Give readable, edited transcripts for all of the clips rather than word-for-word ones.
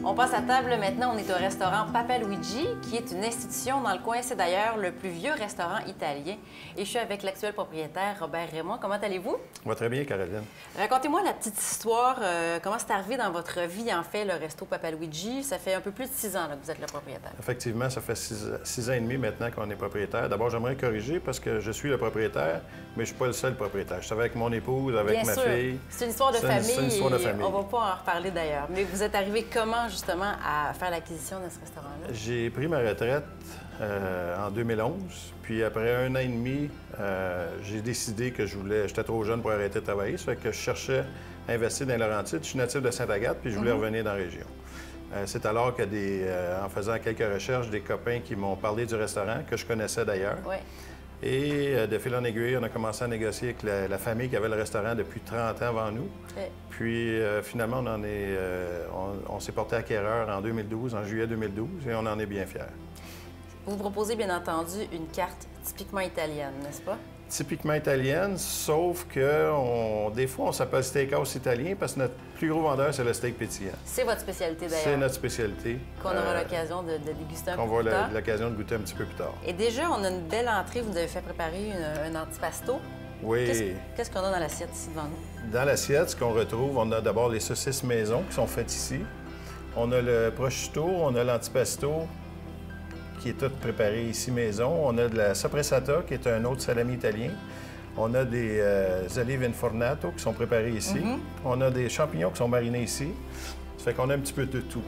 On passe à table maintenant. On est au restaurant Papa Luigi, qui est une institution dans le coin. C'est d'ailleurs le plus vieux restaurant italien. Et je suis avec l'actuel propriétaire, Robert Raymond. Comment allez-vous? Ça va très bien, Caroline. Racontez-moi la petite histoire. Comment c'est arrivé dans votre vie, en fait, le resto Papa Luigi? Ça fait un peu plus de 6 ans là, que vous êtes le propriétaire. Effectivement, ça fait 6 ans et demi maintenant qu'on est propriétaire. D'abord, j'aimerais corriger parce que je suis le propriétaire, mais je ne suis pas le seul propriétaire. Je suis avec mon épouse, avec ma fille. C'est une histoire de famille. C'est une histoire de famille. On ne va pas en reparler d'ailleurs. Mais vous êtes arrivé comment, justement, à faire l'acquisition de ce restaurant-là? J'ai pris ma retraite en 2011. Puis après 1 an et demi, j'ai décidé que j'étais trop jeune pour arrêter de travailler. Ça fait que je cherchais à investir dans les Laurentides. Je suis natif de Sainte-Agathe, puis je voulais revenir dans la région. C'est alors que, en faisant quelques recherches, des copains qui m'ont parlé du restaurant, que je connaissais d'ailleurs. Oui. Et de fil en aiguille, on a commencé à négocier avec la famille qui avait le restaurant depuis 30 ans avant nous. Okay. Puis finalement, on s'est porté acquéreur en 2012, en juillet 2012, et on en est bien fiers. Vous proposez bien entendu une carte typiquement italienne, n'est-ce pas? Typiquement italienne, sauf que des fois, on s'appelle steakhouse italien parce que notre plus gros vendeur, c'est le steak pétillant. C'est votre spécialité d'ailleurs. C'est notre spécialité. Qu'on aura l'occasion de déguster un peu plus tard. Qu'on va l'occasion de goûter un petit peu plus tard. Et déjà, on a une belle entrée. Vous nous avez fait préparer un antipasto. Oui. Qu'est-ce qu'on a dans l'assiette ici devant nous? Dans l'assiette, ce qu'on retrouve, on a d'abord les saucisses maison qui sont faites ici. On a le prosciutto, on a l'antipasto qui est tout préparé ici maison. On a de la soppressata, qui est un autre salami italien. On a des olives infornato qui sont préparées ici. On a des champignons qui sont marinés ici. Ça fait qu'on a un petit peu de tout.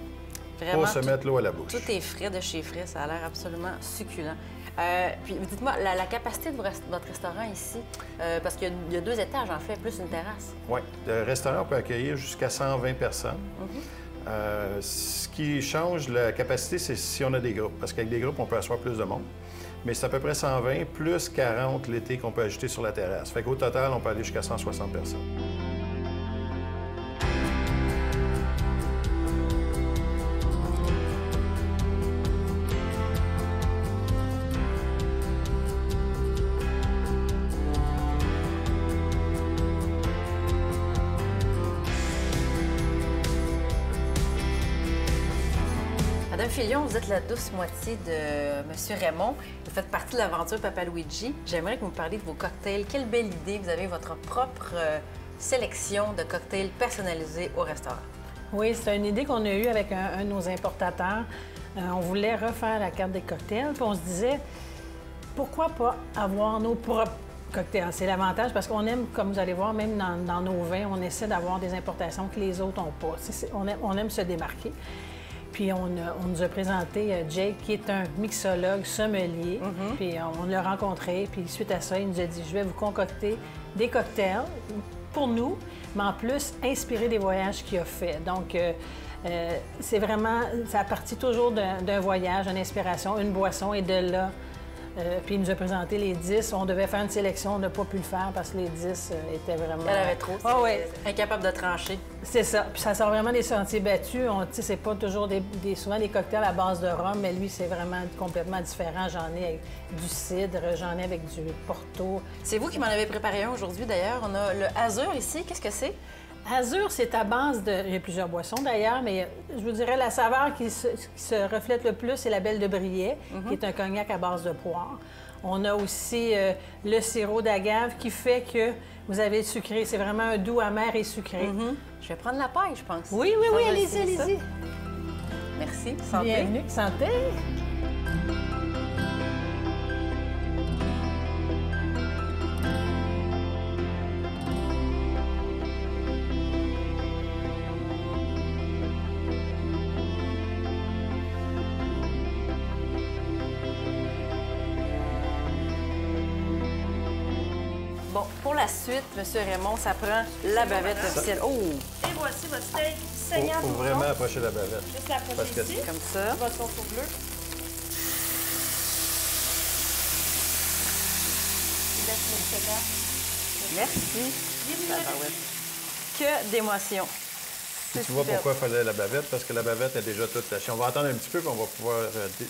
Vraiment, pour se mettre l'eau à la bouche. Tout est frais de chez frais. Ça a l'air absolument succulent. Puis dites-moi, la capacité de votre restaurant ici, parce qu'il y a 2 étages, en fait, plus une terrasse. Oui. Le restaurant peut accueillir jusqu'à 120 personnes. Ce qui change la capacité, c'est si on a des groupes. Parce qu'avec des groupes, on peut asseoir plus de monde. Mais c'est à peu près 120 plus 40 l'été qu'on peut ajouter sur la terrasse. Fait qu'au total, on peut aller jusqu'à 160 personnes. Madame Filion, vous êtes la douce moitié de M. Raymond. Vous faites partie de l'aventure Papa Luigi. J'aimerais que vous me parliez de vos cocktails. Quelle belle idée. Vous avez votre propre sélection de cocktails personnalisés au restaurant. Oui, c'est une idée qu'on a eue avec un de nos importateurs. On voulait refaire la carte des cocktails, puis on se disait, pourquoi pas avoir nos propres cocktails? C'est l'avantage parce qu'on aime, comme vous allez voir, même dans nos vins, on essaie d'avoir des importations que les autres n'ont pas. On aime se démarquer. Puis on nous a présenté Jake, qui est un mixologue sommelier. Puis on l'a rencontré. Puis suite à ça, il nous a dit, je vais vous concocter des cocktails pour nous, mais en plus, inspiré des voyages qu'il a fait. Donc, c'est vraiment, ça a parti toujours d'un voyage, d'une inspiration, une boisson, et de là, puis il nous a présenté les 10. On devait faire une sélection, on n'a pas pu le faire parce que les 10 étaient vraiment... Elle avait trop, incapable de trancher. C'est ça. Puis ça sort vraiment des sentiers battus. C'est pas toujours souvent des cocktails à base de rhum, mais lui, c'est vraiment complètement différent. J'en ai avec du cidre, j'en ai avec du porto. C'est vous qui m'en avez préparé un aujourd'hui, d'ailleurs. On a le Azur ici. Qu'est-ce que c'est? Azur, c'est à base de... Il y a plusieurs boissons, d'ailleurs, mais je vous dirais la saveur qui se reflète le plus, c'est la Belle de Brillet, qui est un cognac à base de poire. On a aussi le sirop d'agave qui fait que vous avez le sucré. C'est vraiment un doux, amer et sucré. Je vais prendre la paille, je pense. Oui, allez-y, allez-y. Merci. Santé. Bienvenue. Santé. Bon, pour la suite, M. Raymond, ça prend la bavette officielle. Oh! Et voici votre steak saignant. Il faut vraiment approcher la bavette. Juste l'approcher ici. Comme ça. Votre sauce au bleu. Je laisse le sédat. Merci. Bienvenue. Que d'émotion. Tu vois pourquoi il fallait la bavette? Parce que la bavette est déjà toute tachée. On va attendre un petit peu, puis on va pouvoir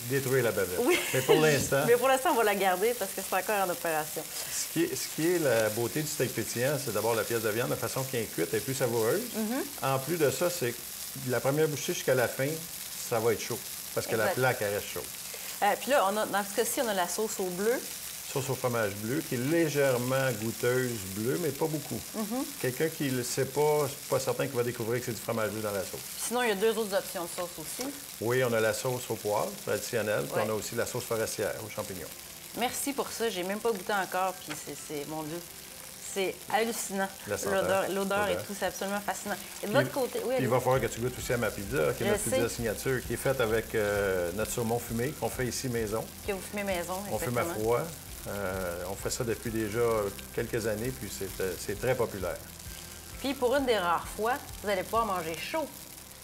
détruire la bavette. Oui. Mais pour l'instant... Mais pour l'instant, on va la garder parce que c'est encore en opération. Ce qui est la beauté du steak pétillant, c'est d'abord la pièce de viande, la façon qu'elle est cuite, elle est plus savoureuse. En plus de ça, c'est la première bouchée jusqu'à la fin, ça va être chaud. Parce que la Exact. plaque, elle reste chaude. Puis là, dans ce cas-ci, on a la sauce au bleu. Sauce au fromage bleu, qui est légèrement goûteuse bleu, mais pas beaucoup. Quelqu'un qui ne le sait pas, c'est pas certain qu'il va découvrir que c'est du fromage bleu dans la sauce. Puis sinon, il y a 2 autres options de sauce aussi. Oui, on a la sauce au poivre traditionnelle, puis Ouais. on a aussi la sauce forestière aux champignons. Merci pour ça. J'ai même pas goûté encore, puis mon Dieu, c'est hallucinant. La senteur. L'odeur et L'odeur. tout, c'est absolument fascinant. Et de l'autre côté, oui, Puis il va falloir que tu goûtes aussi à ma pizza, qui est Je notre pizza sais. signature, qui est faite avec notre saumon fumé, qu'on fait ici maison. que vous fumez maison. On fume à exactement. froid. On fait ça depuis déjà quelques années, puis c'est très populaire. Puis pour une des rares fois, vous allez pouvoir manger chaud.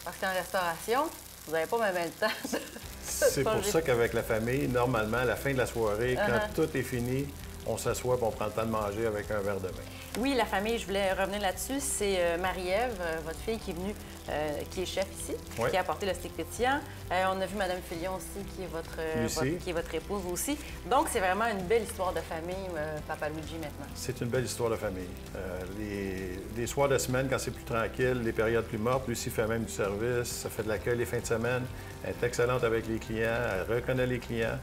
Parce qu'en restauration, vous n'avez pas même le temps de C'est pour manger. ça qu'avec la famille, normalement, à la fin de la soirée, Uh-huh. quand tout est fini, on s'assoit et on prend le temps de manger avec un verre de vin. Oui, la famille, je voulais revenir là-dessus. C'est Marie-Ève, votre fille, qui est venue, qui est chef ici, Oui. qui a apporté le steak pétillant. On a vu Mme Filion aussi, qui est Lucie. qui est votre épouse aussi. Donc, c'est vraiment une belle histoire de famille, Papa Luigi, maintenant. C'est une belle histoire de famille. Les soirs de semaine, quand c'est plus tranquille, les périodes plus mortes, Lucie fait même du service, ça fait de l'accueil les fins de semaine. Elle est excellente avec les clients, elle reconnaît les clients.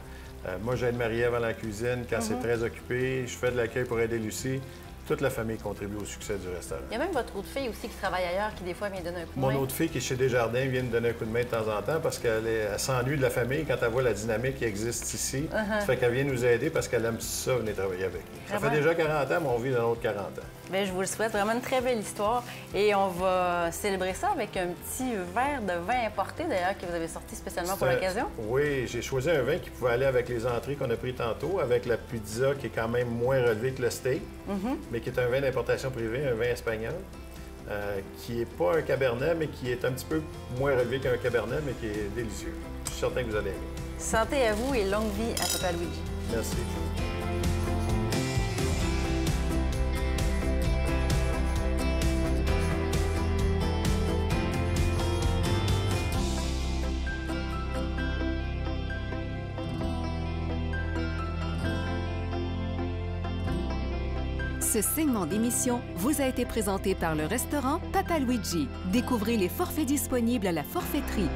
Moi, j'aide Marie-Ève dans la cuisine quand c'est très occupé. Je fais de l'accueil pour aider Lucie. Toute la famille contribue au succès du restaurant. Il y a même votre autre fille aussi qui travaille ailleurs, qui des fois vient donner un coup de Mon main. autre fille qui est chez Desjardins vient me donner un coup de main de temps en temps parce qu'elle s'ennuie de la famille quand elle voit la dynamique qui existe ici. Ça fait qu'elle vient nous aider parce qu'elle aime ça, venir travailler avec nous. Ça fait Vraiment? déjà 40 ans, mais on vit dans autre 40 ans. Bien, je vous le souhaite. Vraiment une très belle histoire. Et on va célébrer ça avec un petit verre de vin importé, d'ailleurs, que vous avez sorti spécialement pour C'est un- l'occasion. Oui, j'ai choisi un vin qui pouvait aller avec les entrées qu'on a pris tantôt, avec la pizza qui est quand même moins relevée que le steak, mais qui est un vin d'importation privée, un vin espagnol, qui n'est pas un cabernet, mais qui est un petit peu moins relevé qu'un cabernet, mais qui est délicieux. Je suis certain que vous allez aimer. Santé à vous et longue vie à Papa Luigi. Merci. Ce segment d'émission vous a été présenté par le restaurant Papa Luigi. Découvrez les forfaits disponibles à la forfaiterie.